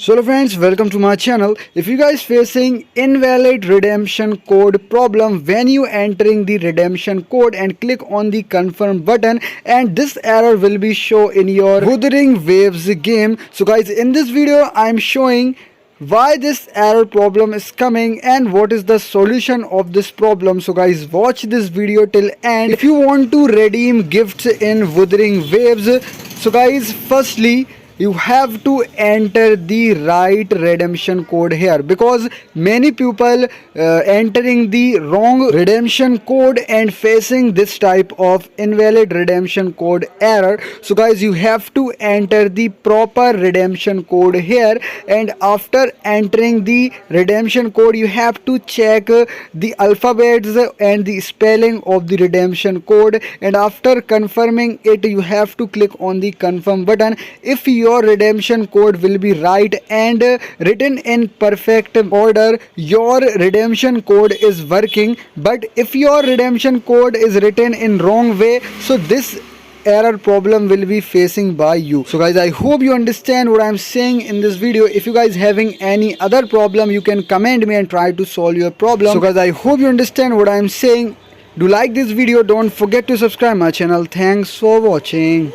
So hello friends, welcome to my channel. If you guys facing invalid redemption code problem when you entering the redemption code and click on the confirm button, and this error will be show in your Wuthering Waves game. So guys, in this video I'm showing why this error problem is coming and what is the solution of this problem. So guys, watch this video till end if you want to redeem gifts in Wuthering Waves. So guys, firstly you have to enter the right redemption code here, because many people entering the wrong redemption code and facing this type of invalid redemption code error. So guys, you have to enter the proper redemption code here, and after entering the redemption code you have to check the alphabets and the spelling of the redemption code, and after confirming it you have to click on the confirm button. If your redemption code will be right and written in perfect order, your redemption code is working. But if your redemption code is written in wrong way, so this error problem will be facing by you. So guys, I hope you understand what I'm saying in this video. If you guys having any other problem, you can comment me and try to solve your problem. So guys, I hope you understand what I'm saying. Do like this video, don't forget to subscribe my channel. Thanks for watching.